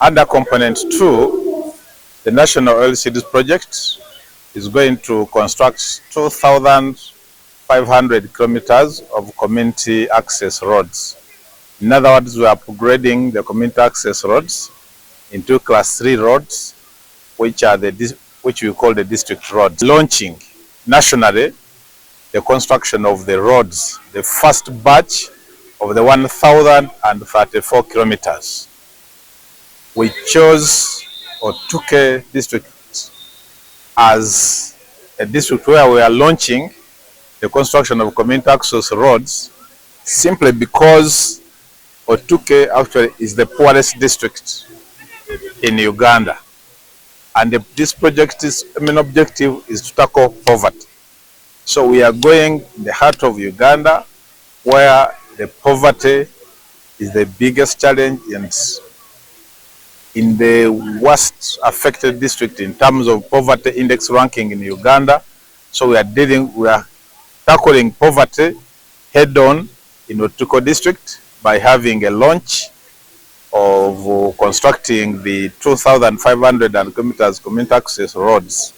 Under Component 2, the National Oilseeds Project is going to construct 2,500 kilometers of community access roads. In other words, we are upgrading the community access roads into Class 3 roads, which we call the district roads. Launching nationally the construction of the roads, the first batch of the 1,034 kilometers. We chose Otuke district as a district where we are launching the construction of community access roads, simply because Otuke actually is the poorest district in Uganda. And this project's main objective is to tackle poverty. So we are going in the heart of Uganda, where the poverty is the biggest challenge and in the worst affected district in terms of poverty index ranking in Uganda. So we are tackling poverty head on in Otuko district by having a launch of constructing the 2,500 kilometers community access roads.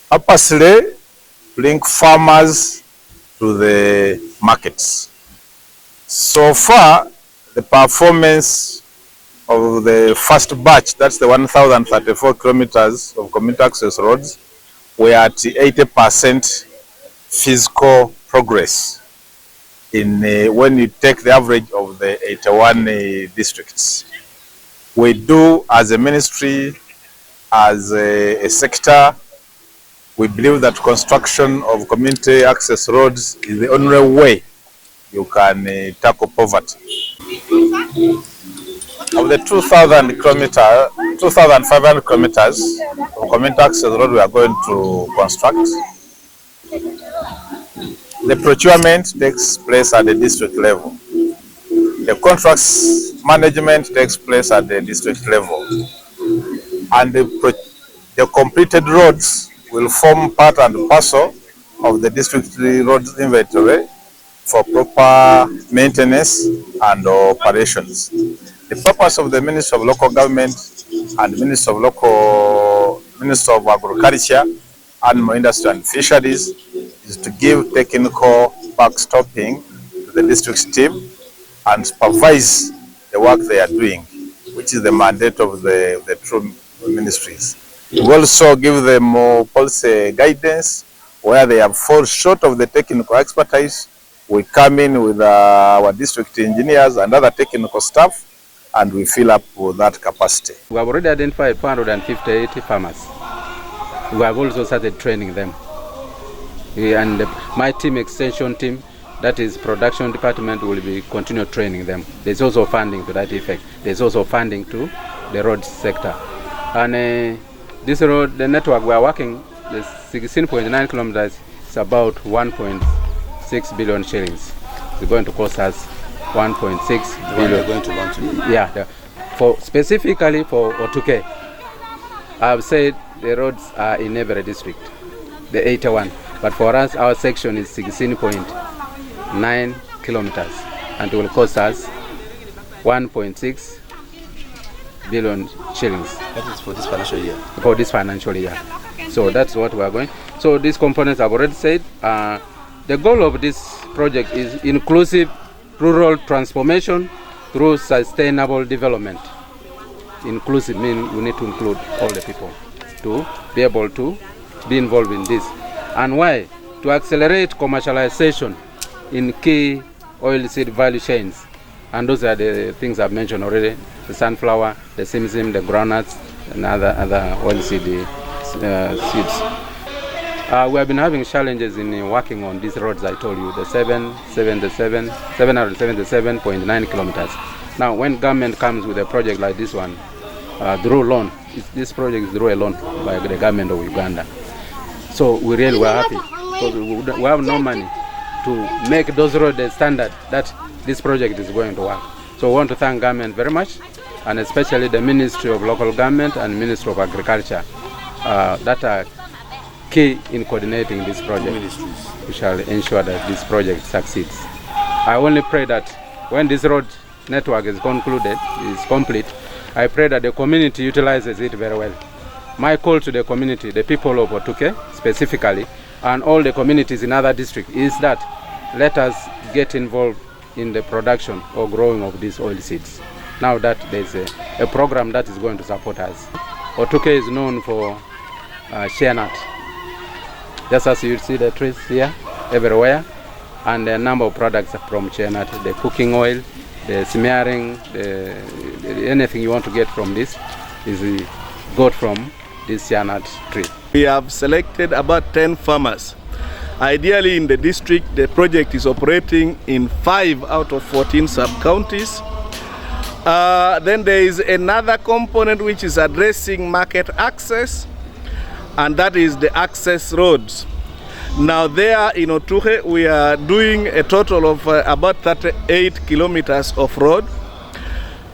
Purposely link farmers to the markets. So far, the performance of the first batch, that's the 1,034 kilometers of community access roads, we are at 80% physical progress in when you take the average of the 81 districts. We do, as a ministry, as a sector, we believe that construction of community access roads is the only way you can tackle poverty. Of the 2,500 kilometers of community access road we are going to construct, the procurement takes place at the district level. The contracts management takes place at the district level. And the completed roads will form part and parcel of the district roads inventory for proper maintenance and operations. The purpose of the Ministry of Local Government and Ministry of Agriculture, Animal Industry and Fisheries is to give technical backstopping to the district team and supervise the work they are doing, which is the mandate of the two ministries. We also give them more policy guidance where they have fallen short of the technical expertise. We come in with our district engineers and other technical staff, and we fill up with that capacity. We have already identified 458 farmers. We have also started training them. And my team, extension team, that is production department, will be continue training them. There's also funding to that effect. There's also funding to the road sector. And this road, the network we are working, the 16.9 kilometers, is about 1.6 billion shillings. It's going to cost us 1.6 billion. Going to launch it. Yeah, specifically for Otuke. I've said the roads are in every district, the 81. But for us, our section is 16.9 kilometers, and it will cost us 1.6 billion shillings. That is for this financial year? For this financial year. So that's what we are going. So these components I've already said. The goal of this project is inclusive rural transformation through sustainable development. Inclusive means we need to include all the people to be able to be involved in this. And why? To accelerate commercialization in key oilseed value chains. And those are the things I've mentioned already: the sunflower, the simsim, the groundnuts, and other oilseed seeds. We have been having challenges in working on these roads. I told you, the 777.9 kilometers. Now, when government comes with a project like this one, through loan, this project is through a loan by the government of Uganda. So we really were happy because we have no money to make those roads the standard that this project is going to work. So we want to thank government very much, and especially the Ministry of Local Government and Ministry of Agriculture that are key in coordinating this project. We shall ensure that this project succeeds. I only pray that when this road network is concluded, is complete, I pray that the community utilizes it very well. My call to the community, the people of Otuke specifically, and all the communities in other districts is that let us get involved in the production or growing of these oil seeds. Now that there's a program that is going to support us. Otuke is known for shea nut. Just as you see the trees here, everywhere, and a number of products from shea nut, the cooking oil, the smearing, anything you want to get from this is got from this shea nut tree. We have selected about 10 farmers. Ideally in the district, the project is operating in 5 out of 14 sub-counties. Then there is another component which is addressing market access, and that is the access roads. Now there in Otuke, we are doing a total of about 38 kilometers of road.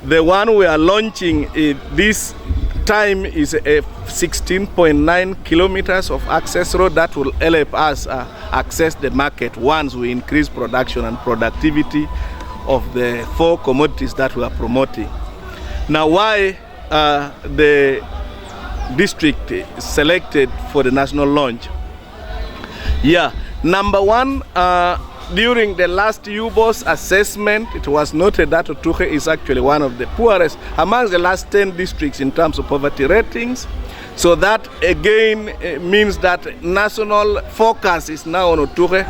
The one we are launching this time is a 16.9 kilometers of access road that will help us access the market once we increase production and productivity of the 4 commodities that we are promoting. Now why the district is selected for the national launch? Yeah, number one, during the last UBOS assessment, it was noted that Otuke is actually one of the poorest among the last 10 districts in terms of poverty ratings. So that again means that national focus is now on Otuke.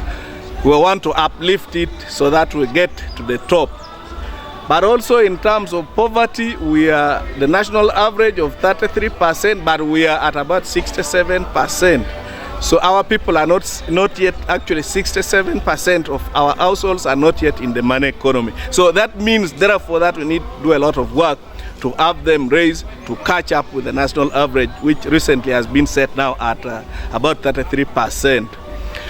We want to uplift it so that we get to the top. But also in terms of poverty, we are the national average of 33%, but we are at about 67%. So our people are not yet, actually 67% of our households are not yet in the money economy. So that means therefore that we need to do a lot of work to have them raise to catch up with the national average, which recently has been set now at about 33%.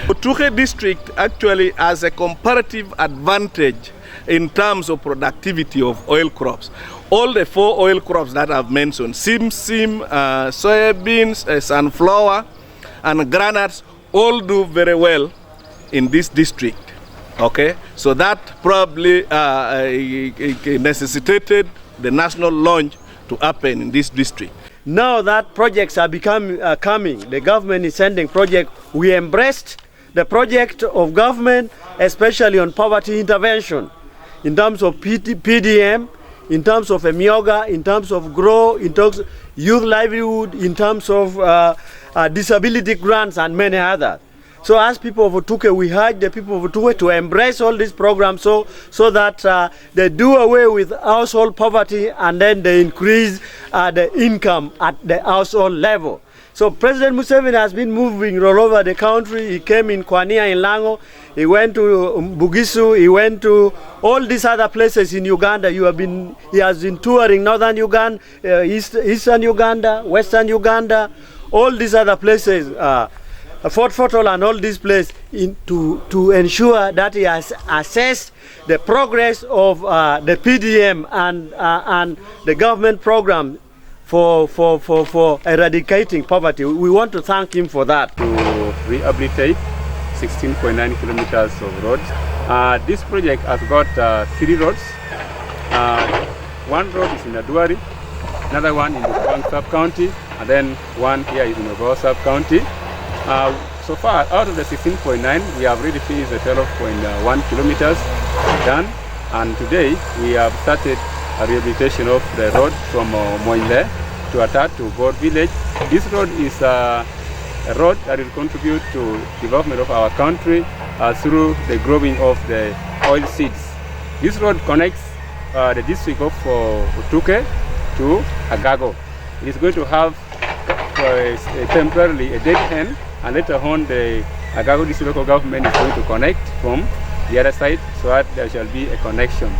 Otuke district actually has a comparative advantage in terms of productivity of oil crops. All the 4 oil crops that I've mentioned, simsim, soybeans, sunflower, and granules, all do very well in this district. Okay, so that probably necessitated the national launch to happen in this district. Now that projects are coming, the government is sending projects. We embraced the project of government, especially on poverty intervention, in terms of PDM, in terms of EMIOGA, in terms of GROW, in terms of youth livelihood, in terms of disability grants and many others. So as people of Otuke, we urge the people of Otuke to embrace all these programs so that they do away with household poverty and then they increase the income at the household level. So President Museveni has been moving all over the country. He came in Kwania in Lango, he went to Bugisu, he went to all these other places in Uganda. He has been touring northern Uganda, eastern Uganda, western Uganda, all these other places, Fort Fotol and all these places, to ensure that he has assessed the progress of the PDM and the government program for eradicating poverty. We want to thank him for that. To rehabilitate 16.9 kilometers of roads. This project has got 3 roads. One road is in Aduari, another one in the Buang sub-county, and then one here is in the Ogoa sub-county. So far, out of the 16.9, we have really finished the 12.1 kilometers done, and today we have started a rehabilitation of the road from Moinle to Atat to God village. This road is a road that will contribute to development of our country through the growing of the oil seeds. This road connects the district of Otuke to Agago. It is going to have temporarily a dead end, and later on the Agago district local government is going to connect from the other side so that there shall be a connection.